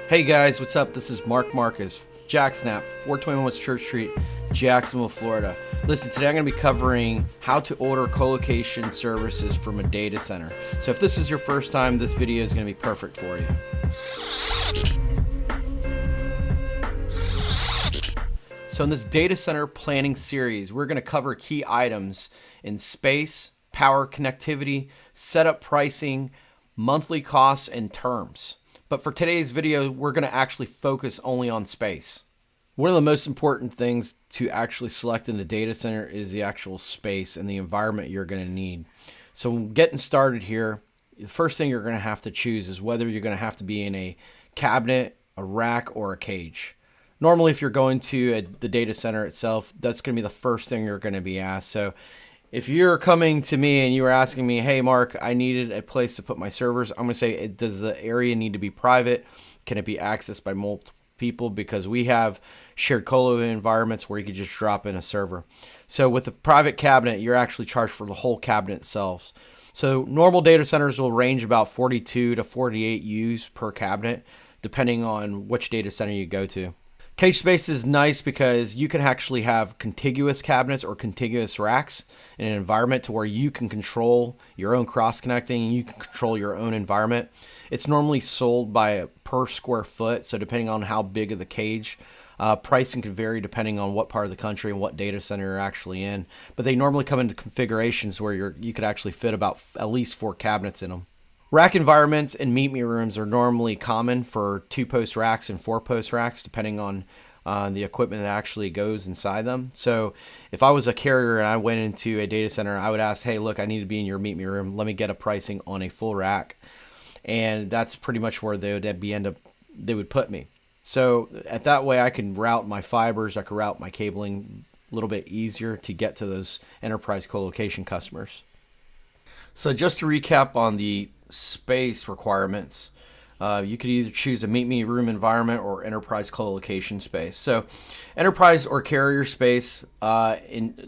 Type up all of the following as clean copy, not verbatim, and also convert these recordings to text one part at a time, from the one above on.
Hey guys, what's up? This is Marques, JaxNAP, 421 West Church Street, Jacksonville, Florida. Listen, today I'm going to be covering how to order colocation services from a data center. So if this is your first time, this video is going to be perfect for you. So in this data center planning series, we're going to cover key items in space, power connectivity, setup pricing, monthly costs, and terms. But for today's video, we're going to actually focus only on space. One of the most important things to actually select in the data center is the actual space and the environment you're going to need. So getting started here, the first thing you're going to have to choose is whether you're going to have to be in a cabinet, a rack, or a cage. Normally, if you're going to the data center itself, that's going to be the first thing you're going to be asked. So if you're coming to me and you were asking me, hey, Mark, I needed a place to put my servers, I'm going to say, does the area need to be private? Can it be accessed by multiple people? Because we have shared colo environments where you could just drop in a server. So with a private cabinet, you're actually charged for the whole cabinet itself. So normal data centers will range about 42 to 48 U's per cabinet, depending on which data center you go to. Cage space is nice because you can actually have contiguous cabinets or contiguous racks in an environment to where you can control your own cross-connecting and you can control your own environment. It's normally sold by per square foot, so depending on how big of the cage, pricing can vary depending on what part of the country and what data center you're actually in. But they normally come into configurations where you could actually fit about at least 4 cabinets in them. Rack environments and meet-me rooms are normally common for 2-post racks and 4-post racks, depending on the equipment that actually goes inside them. So if I was a carrier and I went into a data center, I would ask, hey, look, I need to be in your meet-me room. Let me get a pricing on a full rack. And that's pretty much where they would put me. So at that way, I can route my fibers, I can route my cabling a little bit easier to get to those enterprise colocation customers. So just to recap on the space requirements, you could either choose a meet me room environment or enterprise colocation space. So enterprise or carrier space,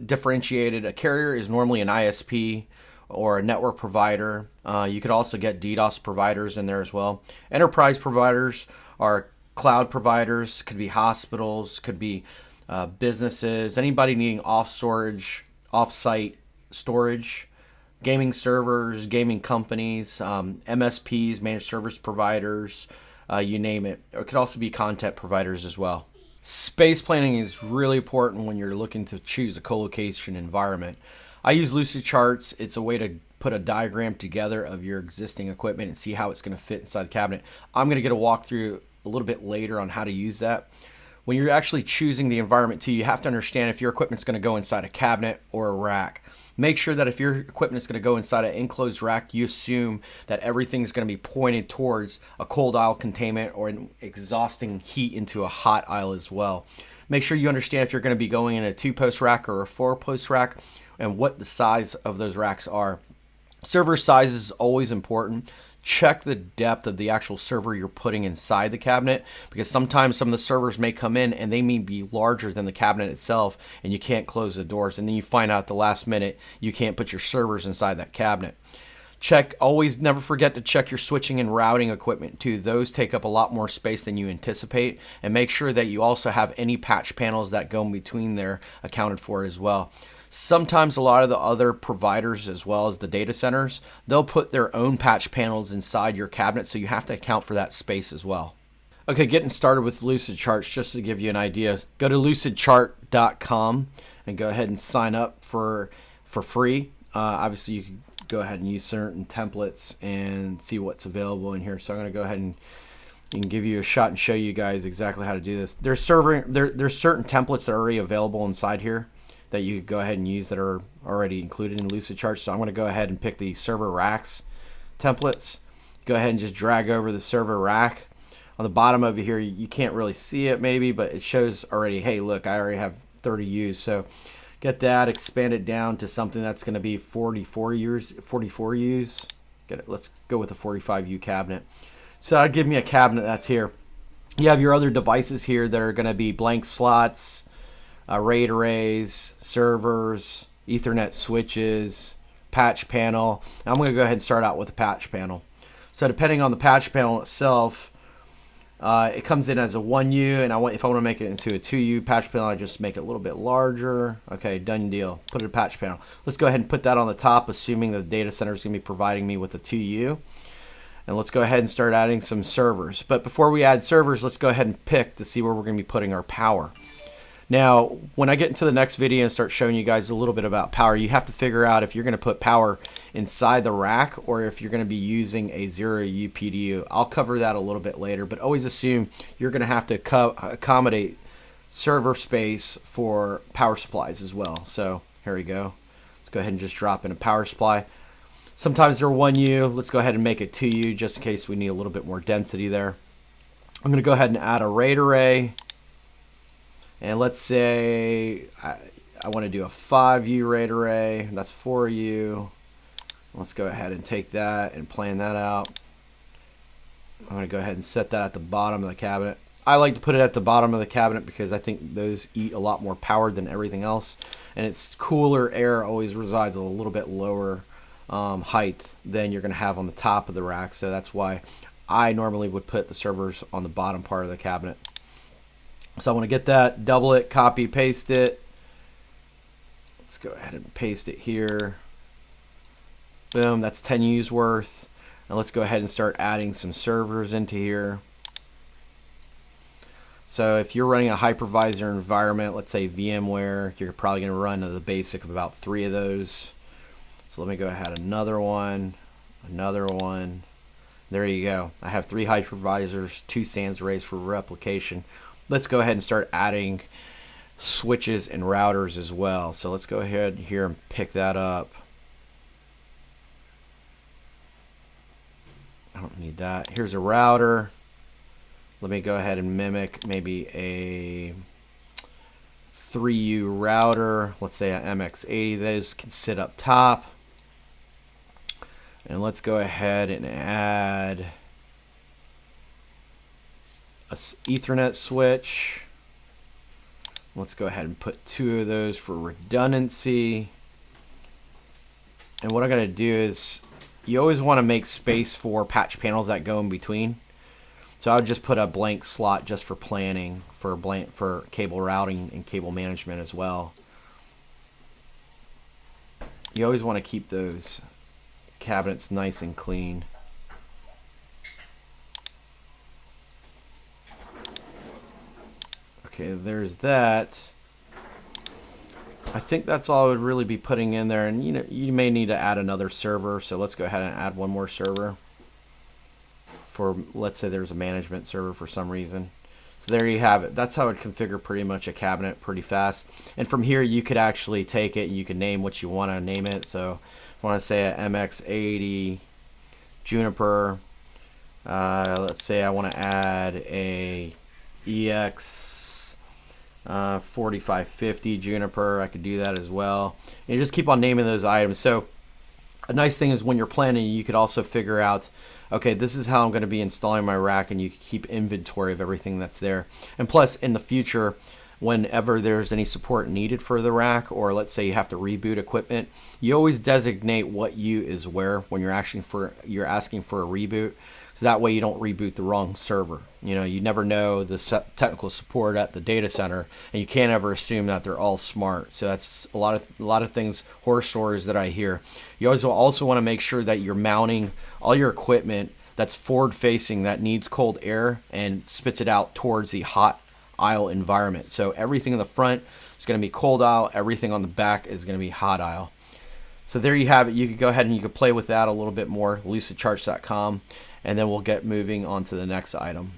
differentiated, a carrier is normally an ISP or a network provider. You could also get DDoS providers in there as well. Enterprise providers are cloud providers, could be hospitals, could be businesses, anybody needing off-site storage, gaming servers, gaming companies, MSPs, managed service providers, you name it. It could also be content providers as well. Space planning is really important when you're looking to choose a colocation environment. I use Lucidcharts. It's a way to put a diagram together of your existing equipment and see how it's going to fit inside the cabinet. I'm going to get a walkthrough a little bit later on how to use that. When you're actually choosing the environment too, you have to understand if your equipment's going to go inside a cabinet or a rack. Make sure that if your equipment is going to go inside an enclosed rack, you assume that everything is going to be pointed towards a cold aisle containment or an exhausting heat into a hot aisle as well. Make sure you understand if you're going to be going in a 2-post rack or a 4-post rack and what the size of those racks are. Server size is always important. Check the depth of the actual server you're putting inside the cabinet, because sometimes some of the servers may come in and they may be larger than the cabinet itself and you can't close the doors, and then you find out at the last minute you can't put your servers inside that cabinet. Never forget to check your switching and routing equipment too. Those take up a lot more space than you anticipate, and make sure that you also have any patch panels that go in between there accounted for as well. Sometimes a lot of the other providers, as well as the data centers, they'll put their own patch panels inside your cabinet, so you have to account for that space as well. Okay, getting started with Lucidcharts, just to give you an idea, go to lucidchart.com and go ahead and sign up for free. Obviously, you can go ahead and use certain templates and see what's available in here. So I'm going to go ahead and give you a shot and show you guys exactly how to do this. There's certain templates that are already available inside here that you could go ahead and use that are already included in Lucidchart. So I'm going to go ahead and pick the server racks templates. Go ahead and just drag over the server rack. On the bottom of it here, you can't really see it maybe, but it shows already, hey, look, I already have 30 U's. So get that, expand it down to something that's going to be 44 U's. Get it. Let's go with a 45 U cabinet. So that'll give me a cabinet that's here. You have your other devices here that are going to be blank slots, RAID arrays, servers, Ethernet switches, patch panel. Now I'm going to go ahead and start out with the patch panel. So depending on the patch panel itself, It comes in as a 1U, and if I want to make it into a 2U patch panel, I just make it a little bit larger. Okay, done deal. Put it in a patch panel. Let's go ahead and put that on the top, assuming the data center is going to be providing me with a 2U. And let's go ahead and start adding some servers. But before we add servers, let's go ahead and pick to see where we're going to be putting our power. Now, when I get into the next video and start showing you guys a little bit about power, you have to figure out if you're going to put power inside the rack or if you're going to be using a 0U PDU. I'll cover that a little bit later, but always assume you're going to have to accommodate server space for power supplies as well. So here we go. Let's go ahead and just drop in a power supply. Sometimes they're 1U. Let's go ahead and make it 2U just in case we need a little bit more density there. I'm going to go ahead and add a RAID array. And let's say I want to do a 5U RAID array. That's 4U. Let's go ahead and take that and plan that out. I'm going to go ahead and set that at the bottom of the cabinet. I like to put it at the bottom of the cabinet because I think those eat a lot more power than everything else. And it's cooler air always resides a little bit lower height than you're going to have on the top of the rack. So that's why I normally would put the servers on the bottom part of the cabinet. So I want to get that, double it, copy, paste it. Let's go ahead and paste it here. Boom, that's 10 U's worth. Now let's go ahead and start adding some servers into here. So if you're running a hypervisor environment, let's say VMware, you're probably going to run the basic of about 3 of those. So let me go ahead, another one. There you go. I have 3 hypervisors, 2 SANs arrays for replication. Let's go ahead and start adding switches and routers as well. So let's go ahead here and pick that up. I don't need that. Here's a router. Let me go ahead and mimic maybe a 3U router. Let's say an MX80. Those can sit up top. And let's go ahead and add a Ethernet switch. Let's go ahead and put 2 of those for redundancy. And what I'm going to do is, you always want to make space for patch panels that go in between. So I would just put a blank slot just for planning, for cable routing and cable management as well. You always want to keep those cabinets nice and clean. Okay, there's that. I think that's all I would really be putting in there, and you may need to add another server, so let's go ahead and add one more server for, let's say there's a management server for some reason. So there you have it. That's how I'd configure pretty much a cabinet pretty fast. And from here you could actually take it and you can name what you want to name it. So if I want to say a MX80 Juniper, let's say I want to add a EX 4550 Juniper, I could do that as well. And you just keep on naming those items. So a nice thing is when you're planning, you could also figure out, okay, this is how I'm going to be installing my rack, and you can keep inventory of everything that's there. And plus, in the future, whenever there's any support needed for the rack, or let's say you have to reboot equipment, you always designate what U is where when you're asking for a reboot. So that way you don't reboot the wrong server. You never know the technical support at the data center, and you can't ever assume that they're all smart. So that's a lot of things, horror stories that I hear. You always also want to make sure that you're mounting all your equipment that's forward facing, that needs cold air and spits it out towards the hot aisle environment. So everything in the front is going to be cold aisle, everything on the back is going to be hot aisle. So there you have it. You could go ahead and you could play with that a little bit more, lucidcharts.com. And then we'll get moving on to the next item.